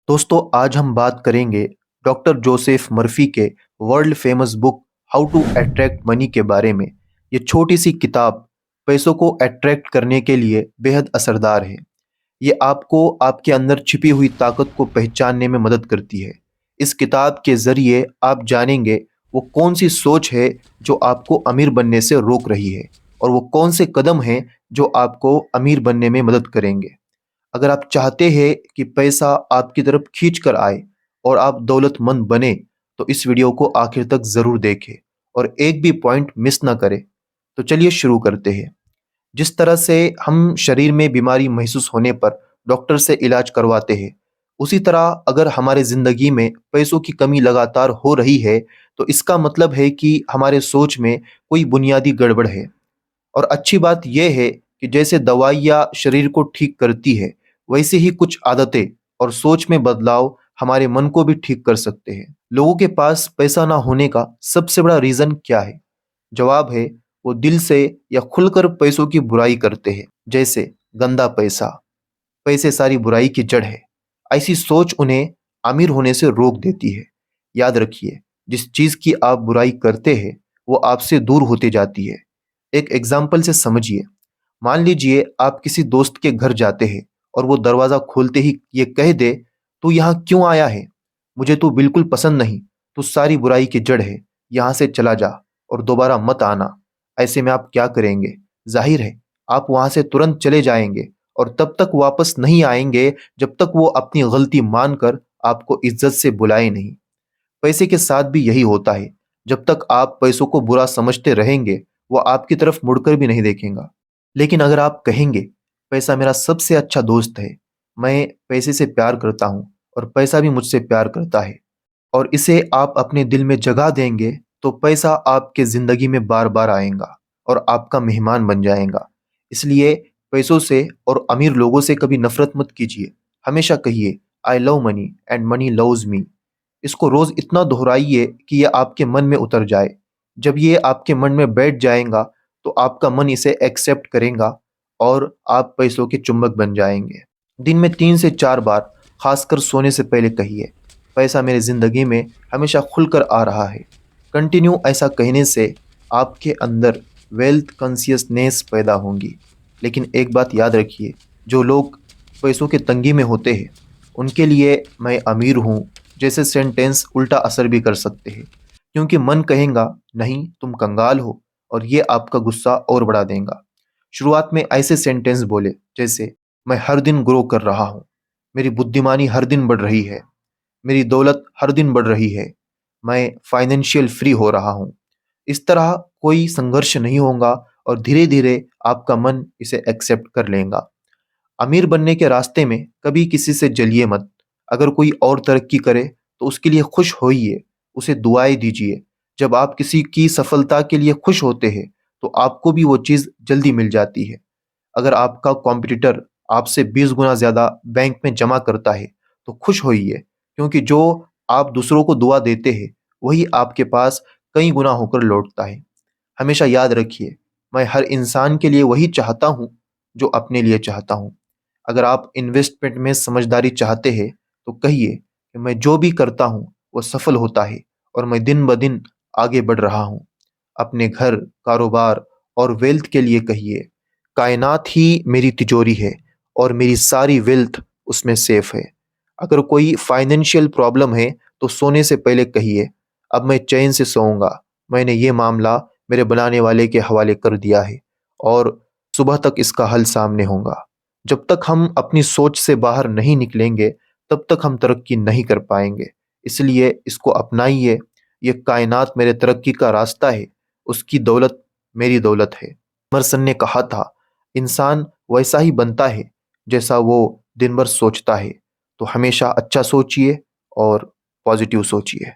दोस्तों आज हम बात करेंगे डॉक्टर जोसेफ मर्फी के world famous book how to attract money के बारे में। ये छोटी सी किताब पैसों को अट्रैक्ट करने के लिए बेहद असरदार है। ये आपको आपके अंदर छिपी हुई ताकत को पहचानने में मदद करती है। इस किताब के ज़रिए आप जानेंगे वो कौन सी सोच है जो आपको अमीर बनने से रोक रही है और वो कौन से कदम हैं जो आपको अमीर बनने में मदद करेंगे। अगर आप चाहते हैं कि पैसा आपकी तरफ खींच कर आए और आप दौलतमंद बने तो इस वीडियो को आखिर तक ज़रूर देखें और एक भी पॉइंट मिस ना करें। तो चलिए शुरू करते हैं। जिस तरह से हम शरीर में बीमारी महसूस होने पर डॉक्टर से इलाज करवाते हैं, उसी तरह अगर हमारे ज़िंदगी में पैसों की कमी लगातार हो रही है तो इसका मतलब है कि हमारे सोच में कोई बुनियादी गड़बड़ है। और अच्छी बात यह है कि जैसे दवाइयाँ शरीर को ठीक करती है, वैसे ही कुछ आदतें और सोच में बदलाव हमारे मन को भी ठीक कर सकते हैं। लोगों के पास पैसा ना होने का सबसे बड़ा रीज़न क्या है? जवाब है वो दिल से या खुलकर पैसों की बुराई करते हैं। जैसे गंदा पैसा, पैसे सारी बुराई की जड़ है। ऐसी सोच उन्हें अमीर होने से रोक देती है। याद रखिए, जिस चीज़ की आप बुराई करते हैं वो आपसे दूर होती जाती है। एक एग्जाम्पल से समझिए। मान लीजिए आप किसी दोस्त के घर जाते हैं और वो दरवाज़ा खोलते ही ये कह दे, तू यहाँ क्यों आया है? मुझे तू बिल्कुल पसंद नहीं। तू सारी बुराई की जड़ है। यहाँ से चला जा और दोबारा मत आना। ऐसे में आप क्या करेंगे? जाहिर है आप वहाँ से तुरंत चले जाएंगे और तब तक वापस नहीं आएंगे जब तक वो अपनी गलती मानकर आपको इज्जत से बुलाए नहीं। पैसे के साथ भी यही होता है। जब तक आप पैसों को बुरा समझते रहेंगे, वो आपकी तरफ मुड़कर भी नहीं देखेगा। लेकिन अगर आप कहेंगे, पैसा मेरा सबसे अच्छा दोस्त है, मैं पैसे से प्यार करता हूँ और पैसा भी मुझसे प्यार करता है, और इसे आप अपने दिल में जगह देंगे, तो पैसा आपके ज़िंदगी में बार बार आएगा और आपका मेहमान बन जाएगा। इसलिए पैसों से और अमीर लोगों से कभी नफरत मत कीजिए। हमेशा कहिए, I love money and money loves me. इसको रोज़ इतना दोहराइए कि ये आपके मन में उतर जाए। जब ये आपके मन में बैठ जाएगा तो आपका मन इसे एक्सेप्ट करेगा और आप पैसों के चुंबक बन जाएंगे। दिन में 3 से 4 बार, खासकर सोने से पहले कहिए, पैसा मेरी ज़िंदगी में हमेशा खुलकर आ रहा है। कंटिन्यू ऐसा कहने से आपके अंदर वेल्थ कॉन्शियसनेस पैदा होंगी। लेकिन एक बात याद रखिए, जो लोग पैसों के तंगी में होते हैं उनके लिए मैं अमीर हूँ जैसे सेंटेंस उल्टा असर भी कर सकते हैं, क्योंकि मन कहेगा नहीं तुम कंगाल हो, और ये आपका गुस्सा और बढ़ा देगा। शुरुआत में ऐसे सेंटेंस बोले जैसे, मैं हर दिन ग्रो कर रहा हूँ, मेरी बुद्धिमानी हर दिन बढ़ रही है, मेरी दौलत हर दिन बढ़ रही है, मैं फाइनेंशियल फ्री हो रहा हूँ। इस तरह कोई संघर्ष नहीं होगा और धीरे धीरे आपका मन इसे एक्सेप्ट कर लेगा। अमीर बनने के रास्ते में कभी किसी से जलिए मत। अगर कोई और तरक्की करे तो उसके लिए खुश होइए, उसे दुआएं दीजिए। जब आप किसी की सफलता के लिए खुश होते हैं तो आपको भी वो चीज़ जल्दी मिल जाती है। अगर आपका कॉम्पिटिटर आपसे 20 गुना ज़्यादा बैंक में जमा करता है तो खुश होइए, क्योंकि जो आप दूसरों को दुआ देते हैं वही आपके पास कई गुना होकर लौटता है। हमेशा याद रखिए, मैं हर इंसान के लिए वही चाहता हूँ जो अपने लिए चाहता हूँ। अगर आप इन्वेस्टमेंट में समझदारी चाहते हैं तो कहिए कि मैं जो भी करता हूँ वो सफल होता है और मैं दिन ब दिन आगे बढ़ रहा हूँ। अपने घर, कारोबार और वेल्थ के लिए कहिए, कायनात ही मेरी तिजोरी है और मेरी सारी वेल्थ उसमें सेफ है। अगर कोई फाइनेंशियल प्रॉब्लम है तो सोने से पहले कहिए, अब मैं चैन से सोऊंगा, मैंने ये मामला मेरे बनाने वाले के हवाले कर दिया है और सुबह तक इसका हल सामने होगा। जब तक हम अपनी सोच से बाहर नहीं निकलेंगे तब तक हम तरक्की नहीं कर पाएंगे। इसलिए इसको अपनाइए, ये कायनात मेरे तरक्की का रास्ता है, उसकी दौलत मेरी दौलत है। इमर्सन ने कहा था, इंसान वैसा ही बनता है जैसा वो दिन भर सोचता है। तो हमेशा अच्छा सोचिए और पॉजिटिव सोचिए।